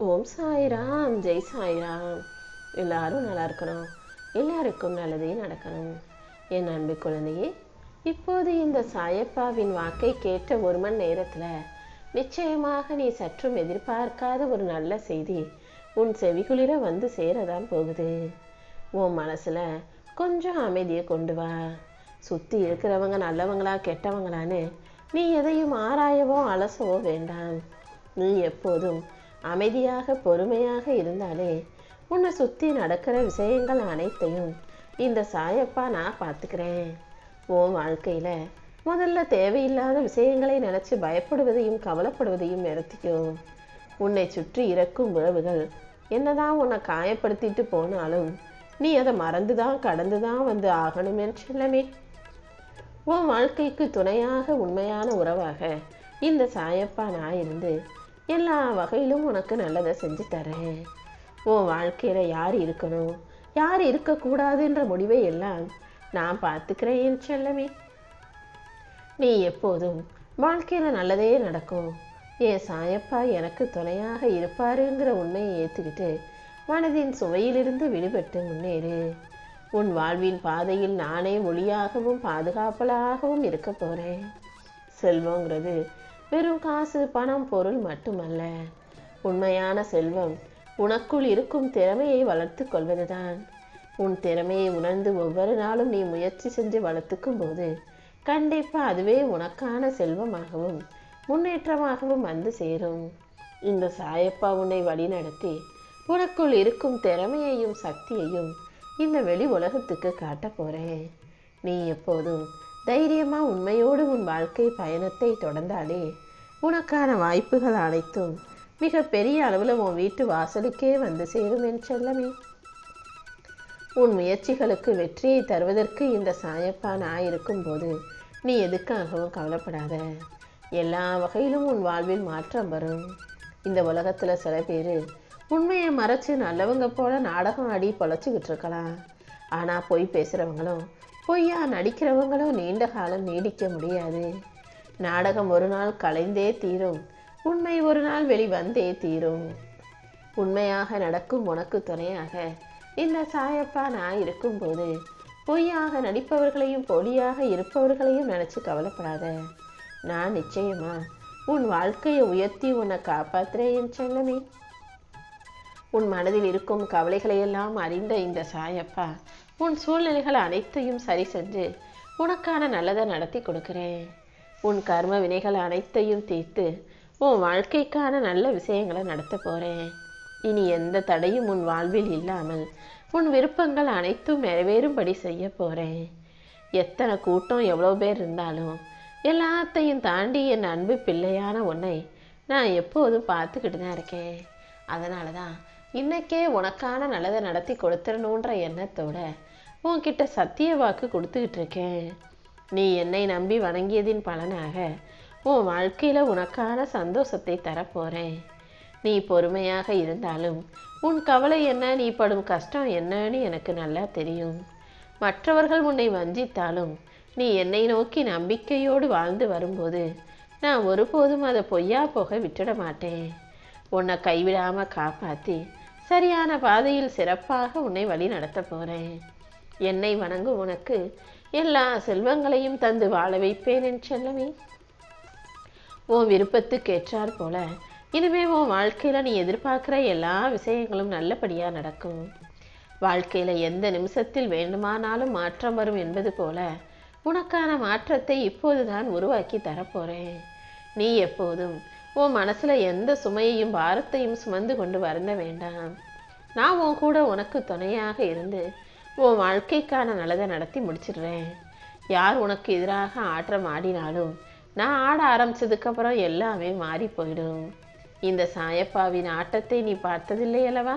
ஓம் சாய்ராம், ஜெய் சாய்ராம். எல்லாரும் நல்லா இருக்கணும், எல்லாருக்கும் நல்லதே நடக்கணும். என் அன்பு குழந்தையே, இப்போது இந்த சாயப்பாவின் வாக்கை கேட்ட ஒரு மணி நேரத்தில் நிச்சயமாக நீ சற்றும் எதிர்பார்க்காத ஒரு நல்ல செய்தி உன் செவிகுளிர வந்து சேரதான் போகுது. உன் மனசில் கொஞ்சம் அமைதியை கொண்டு வா. சுற்றி இருக்கிறவங்க நல்லவங்களா கெட்டவங்களான்னு நீ எதையும் ஆராயவோ அலசவோ வேண்டாம். நீ எப்போதும் அமைதியாக பொறுமையாக இருந்தாலே உன்னை சுற்றி நடக்கிற விஷயங்கள் அனைத்தையும் இந்த சாயப்பா நான் பார்த்துக்கிறேன். உன் வாழ்க்கையில் முதல்ல தேவையில்லாத விஷயங்களை நினச்சி பயப்படுவதையும் கவலைப்படுவதையும் நிறுத்திக்கோ. உன்னை சுற்றி இறக்கும் உறவுகள் என்னதான் உன்னை காயப்படுத்திட்டு போனாலும் நீ அதை மறந்துதான் கடந்துதான் வந்து ஆகணும் என்று செல்லமே. உன் வாழ்க்கைக்கு துணையாக உண்மையான உறவாக இந்த சாயப்பா நான் இருந்து எல்லா வகையிலும் உனக்கு நல்லதை செஞ்சு தரேன். உன் வாழ்க்கையில் யார் இருக்கணும் யார் இருக்கக்கூடாதுன்ற முடிவை எல்லாம் நான் பார்த்துக்கிறேன் என் செல்லமே. நீ எப்போதும் வாழ்க்கையில் நல்லதே நடக்கும், என் சாயப்பா எனக்கு துணையாக இருப்பாருங்கிற உண்மையை ஏற்றுக்கிட்டு மனதின் சுவையிலிருந்து விடுபட்டு முன்னேறு. உன் வாழ்வின் பாதையில் நானே ஒளியாகவும் பாதுகாப்பலாகவும் இருக்க போகிறேன். செல்வங்கிறது வெறும் காசு பணம் பொருள் மட்டுமல்ல. உண்மையான செல்வம் உனக்குள் இருக்கும் திறமையை வளர்த்து கொள்வதுதான். உன் திறமையை உணர்ந்து ஒவ்வொரு நாளும் நீ முயற்சி செஞ்சு வளர்த்துக்கும் போது கண்டிப்பாக அதுவே உனக்கான செல்வமாகவும் முன்னேற்றமாகவும் வந்து சேரும். இந்த சாயப்பா உன்னை வழிநடத்தி உனக்குள் இருக்கும் திறமையையும் சக்தியையும் இந்த வெளி உலகத்துக்கு காட்ட போகிறேன். நீ எப்போதும் தைரியமாக உண்மையோடு உன் வாழ்க்கை பயணத்தை தொடர்ந்தாலே உனக்கான வாய்ப்புகள் அனைத்தும் மிக பெரிய அளவில் உன் வீட்டு வாசலுக்கே வந்து சேரும் என் செல்லமே. உன் முயற்சிகளுக்கு வெற்றியை தருவதற்கு இந்த சாயப்பா நான் இருக்கும்போது நீ எதுக்காகவும் கவலைப்படாத. எல்லா வகையிலும் உன் வாழ்வில் மாற்றம் வரும். இந்த உலகத்தில் சில பேர் உண்மையை மறைச்சு நல்லவங்க போல நாடகம் ஆடி பொழைச்சிக்கிட்டு இருக்கலாம். ஆனால் பொய் பேசுகிறவங்களும் பொய்யா நடிக்கிறவங்களும் நீண்ட காலம் நீடிக்க முடியாது. நாடகம் ஒரு நாள் கலைந்தே தீரும், உண்மை ஒரு நாள் வெளிவந்தே தீரும். உண்மையாக நடக்கும் உனக்கு துணையாக இந்த சாயப்பா நான் இருக்கும்போது பொய்யாக நடிப்பவர்களையும் பொடியாக இருப்பவர்களையும் நினச்சி கவலைப்படாத. நான் நிச்சயமா உன் வாழ்க்கையை உயர்த்தி உன்னை காப்பாற்றுறேன் என் செல்லமே. உன் மனதில் இருக்கும் கவலைகளையெல்லாம் அறிந்த இந்த சாயப்பா உன் சூழ்நிலைகள் அனைத்தையும் சரி செஞ்சு உனக்கான நல்லதை நடத்தி கொடுக்கிறேன். உன் கர்ம வினைகள் அனைத்தையும் தீர்த்து உன் வாழ்க்கைக்கான நல்ல விஷயங்களை நடத்த போகிறேன். இனி எந்த தடையும் உன் வாழ்வில் இல்லாமல் உன் விருப்பங்கள் அனைத்தும் நிறைவேறும்படி செய்ய போகிறேன். எத்தனை கூட்டம் எவ்வளோ பேர் இருந்தாலும் எல்லாத்தையும் தாண்டி என் அன்பு பிள்ளையான உன்னை நான் எப்போதும் பார்த்துக்கிட்டு தான் இருக்கேன். அதனால தான் இன்னைக்கே உனக்கான நல்லதை நடத்தி கொடுத்துடணுன்ற எண்ணத்தோட உன்கிட்ட சத்திய வாக்கு கொடுத்துக்கிட்டு இருக்கேன். நீ என்னை நம்பி வணங்கியதின் பலனாக உன் வாழ்க்கையில் உனக்கான சந்தோஷத்தை தரப்போகிறேன். நீ பொறுமையாக இருந்தாலும் உன் கவலை என்ன, நீ படும் கஷ்டம் என்னன்னு எனக்கு நல்லா தெரியும். மற்றவர்கள் உன்னை வஞ்சித்தாலும் நீ என்னை நோக்கி நம்பிக்கையோடு வாழ்ந்து வரும்போது நான் ஒருபோதும் அதை பொய்யா போக விட்டுட மாட்டேன். உன்னை கைவிடாமல் காப்பாற்றி சரியான பாதையில் சிறப்பாக உன்னை வழி நடத்த போகிறேன். என்னை வணங்கும் உனக்கு எல்லா செல்வங்களையும் தந்து வாழ வைப்பேன் என் செல்லமே. உன் விருப்பத்துக்கு ஏற்றாற் போல இனிமே உன் வாழ்க்கையில் நீ எதிர்பார்க்குற எல்லா விஷயங்களும் நல்லபடியாக நடக்கும். வாழ்க்கையில் எந்த நிமிஷத்தில் வேண்டுமானாலும் மாற்றம் வரும் என்பது போல உனக்கான மாற்றத்தை இப்போது தான் உருவாக்கி தரப்போகிறேன். நீ எப்போதும் உன் மனசில் எந்த சுமையையும் பாரத்தையும் சுமந்து கொண்டு வருந்த வேண்டாம். நான் உன் கூட உனக்கு துணையாக இருந்து உன் வாழ்க்கைக்கான நல்லதை நடத்தி முடிச்சிடுறேன். யார் உனக்கு எதிராக ஆட்டம் ஆடினாலும் நான் ஆட ஆரம்பித்ததுக்கப்புறம் எல்லாமே மாறி போயிடும். இந்த சாயப்பாவின் ஆட்டத்தை நீ பார்த்ததில்லை அல்லவா?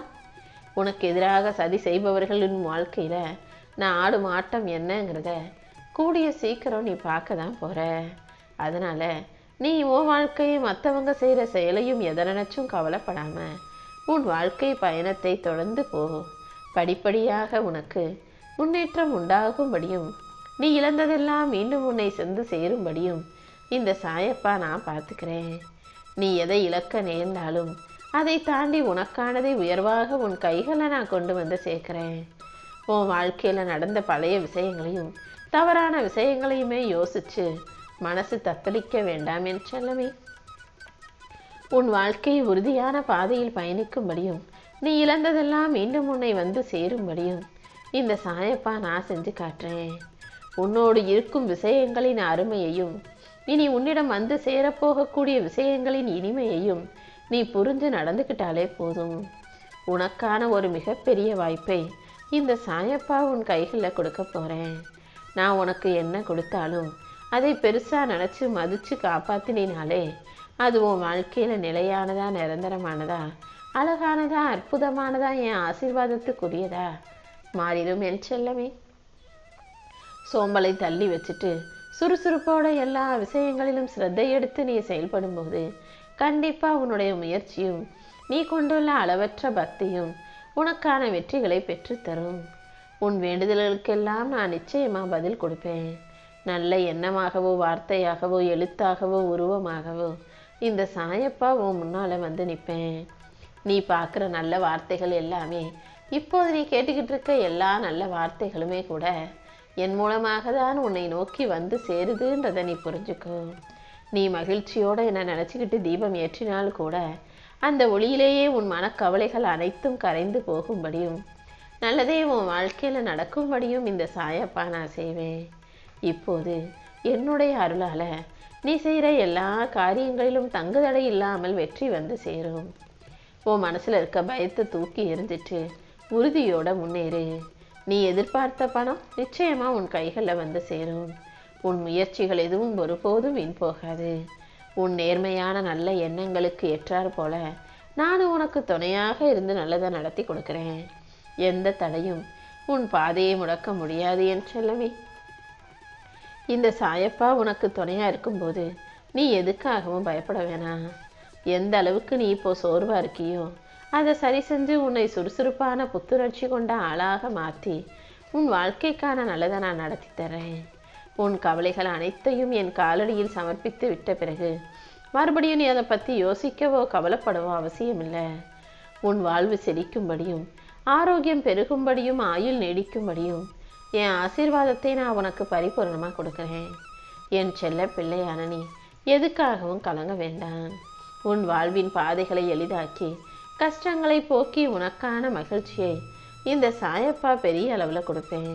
உனக்கு எதிராக சதி செய்பவர்களின் வாழ்க்கையில் நான் ஆடும் ஆட்டம் என்னங்கிறத கூடிய சீக்கிரம் நீ பார்க்க தான் போகிற. அதனால் நீ உன் வாழ்க்கையை மற்றவங்க செய்கிற செயலையும் எதை நினச்சும் கவலைப்படாமல் உன் வாழ்க்கை பயணத்தை தொடர்ந்து போ. படிப்படியாக உனக்கு முன்னேற்றம் உண்டாகும்படியும் நீ இழந்ததெல்லாம் மீண்டும் உன்னை சென்று சேரும்படியும் இந்த சாயப்பா நான் பார்த்துக்கிறேன். நீ எதை இழக்க நேர்ந்தாலும் அதை தாண்டி உனக்கானதை உயர்வாக உன் கைகளை நான் கொண்டு வந்து சேர்க்கிறேன். உன் வாழ்க்கையில் நடந்த பழைய விஷயங்களையும் தவறான விஷயங்களையுமே யோசிச்சு மனசு தத்தளிக்க வேண்டாம் என் செல்லமே. உன் வாழ்க்கையை உறுதியான பாதையில் பயணிக்கும்படியும் நீ இழந்ததெல்லாம் மீண்டும் உன்னை வந்து சேரும்படியும் இந்த சாயப்பா நான் செஞ்சு காட்டுறேன். உன்னோடு இருக்கும் விஷயங்களின் அருமையையும் இனி உன்னிடம் வந்து சேரப்போகக்கூடிய விஷயங்களின் இனிமையையும் நீ புரிஞ்சு நடந்துக்கிட்டாலே போதும். உனக்கான ஒரு மிகப்பெரிய வாய்ப்பை இந்த சாயப்பா உன் கைகளில் கொடுக்க போகிறேன். நான் உனக்கு என்ன கொடுத்தாலும் அதை பெருசாக நினச்சி மதித்து காப்பாற்றினாலே அது உன் வாழ்க்கையில் நிலையானதா, நிரந்தரமானதா, அழகானதா, அற்புதமானதா, என் ஆசீர்வாதத்துக்குரியதா மாறிடும் என் செல்லமே. சோம்பலை தள்ளி வச்சுட்டு சுறுசுறுப்போட எல்லா விஷயங்களிலும் சிரத்தை எடுத்து நீ செயல்படும்போது கண்டிப்பாக உன்னுடைய முயற்சியும் நீ கொண்டுள்ள அளவற்ற பக்தியும் உனக்கான வெற்றிகளை பெற்றுத்தரும். உன் வேண்டுதல்களுக்கெல்லாம் நான் நிச்சயமாக பதில் கொடுப்பேன். நல்ல எண்ணமாகவோ, வார்த்தையாகவோ, எழுத்தாகவோ, உருவமாகவோ இந்த சாயப்பா உன் முன்னால் வந்து நிற்பேன். நீ பார்க்குற நல்ல வார்த்தைகள் எல்லாமே, இப்போது நீ கேட்டுக்கிட்டு இருக்க எல்லா நல்ல வார்த்தைகளுமே கூட என் மூலமாக தான் உன்னை நோக்கி வந்து சேருதுன்றதை நீ புரிஞ்சுக்கோ. நீ மகிழ்ச்சியோடு என்னை நினச்சிக்கிட்டு தீபம் ஏற்றினால் கூட அந்த ஒளியிலேயே உன் மனக்கவலைகள் அனைத்தும் கரைந்து போகும்படியும் நல்லதே உன் வாழ்க்கையில் நடக்கும்படியும் இந்த சாயப்பா நான் செய்வேன். இப்போது என்னுடைய அருளால் நீ செய்கிற எல்லா காரியங்களிலும் தங்குதடை இல்லாமல் வெற்றி வந்து சேரும். உன் மனசில் இருக்க பயத்தை தூக்கி எறிஞ்சிட்டு உறுதியோட முன்னேறு. நீ எதிர்பார்த்த பணம் நிச்சயமாக உன் கைகளில் வந்து சேரும். உன் முயற்சிகள் எதுவும் ஒருபோதும் வீண் போகாது. உன் நேர்மையான நல்ல எண்ணங்களுக்கு ஏற்றார் போல நானும் உனக்கு துணையாக இருந்து நல்லதை நடத்தி கொடுக்குறேன். எந்த தடையும் உன் பாதையை முடக்க முடியாது என் செல்லமே. இந்த சாயப்பா உனக்கு துணையாக இருக்கும்போது நீ எதுக்காகவும் பயப்பட வேணாம். எந்த அளவுக்கு நீ இப்போ சோர்வாக இருக்கியோ அதை சரி செஞ்சு உன்னை சுறுசுறுப்பான புத்துணர்ச்சி கொண்ட ஆளாக மாற்றி உன் வாழ்க்கைக்கான நல்லதை நான் நடத்தி தரேன். உன் கவலைகள் அனைத்தையும் என் காலடியில் சமர்ப்பித்து விட்ட பிறகு மறுபடியும் நீ அதை பற்றி யோசிக்கவோ கவலைப்படவோ அவசியமில்லை. உன் வாழ்வு செழிக்கும்படியும் ஆரோக்கியம் பெருகும்படியும் ஆயுள் நீடிக்கும்படியும் என் ஆசீர்வாதத்தை நான் உனக்கு பரிபூர்ணமாக கொடுக்குறேன். என் செல்ல பிள்ளையான நீ எதுக்காகவும் கலங்க வேண்டாம். உன் வாழ்வின் பாதைகளை எளிதாக்கி கஷ்டங்களை போக்கி உனக்கான மகிழ்ச்சியை இந்த சாயப்பா பெரிய அளவில் கொடுப்பேன்.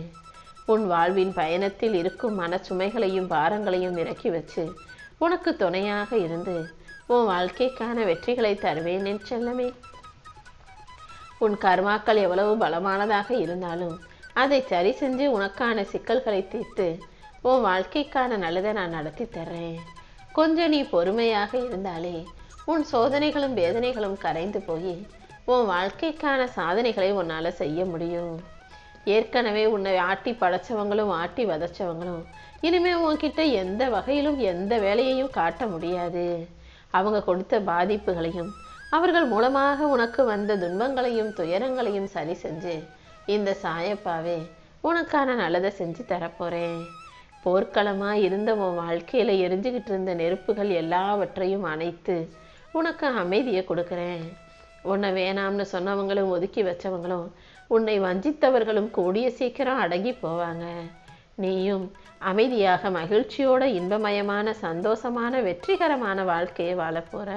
உன் வாழ்வின் பயணத்தில் இருக்கும் மன சுமைகளையும் பாரங்களையும் இறக்கி வச்சு உனக்கு துணையாக இருந்து உன் வாழ்க்கைக்கான வெற்றிகளை தருவேன் என் செல்லமே. உன் கர்மாக்கள் எவ்வளவு பலமானதாக இருந்தாலும் அதை சரி செஞ்சு உனக்கான சிக்கல்களை தீர்த்து உன் வாழ்க்கைக்கான நல்லதை நான் நடத்தி தர்றேன். கொஞ்சம் நீ பொறுமையாக இருந்தாலே உன் சோதனைகளும் வேதனைகளும் கரைந்து போய் உன் வாழ்க்கைக்கான சாதனைகளை உன்னால் செய்ய முடியும். ஏற்கனவே உன்னை ஆட்டி படைச்சவங்களும் ஆட்டி வதச்சவங்களும் இனிமே உன்கிட்ட எந்த வகையிலும் எந்த வேலையையும் காட்ட முடியாது. அவங்க கொடுத்த பாதிப்புகளையும் அவர்கள் மூலமாக உனக்கு வந்த துன்பங்களையும் துயரங்களையும் சரி செஞ்சு இந்த சாயப்பாவே உனக்கான நல்லதை செஞ்சு தரப்போறேன். போர்க்களமாக இருந்த உன் வாழ்க்கையில் எரிஞ்சுக்கிட்டு இருந்த நெருப்புகள் எல்லாவற்றையும் அணைத்து உனக்கு அமைதியை கொடுக்குறேன். உன்னை வேணாம்னு சொன்னவங்களும் ஒதுக்கி வச்சவங்களும் உன்னை வஞ்சித்தவர்களும் கூடிய சீக்கிரம் அடங்கி போவாங்க. நீயும் அமைதியாக மகிழ்ச்சியோட இன்பமயமான சந்தோஷமான வெற்றிகரமான வாழ்க்கையை வாழ போற.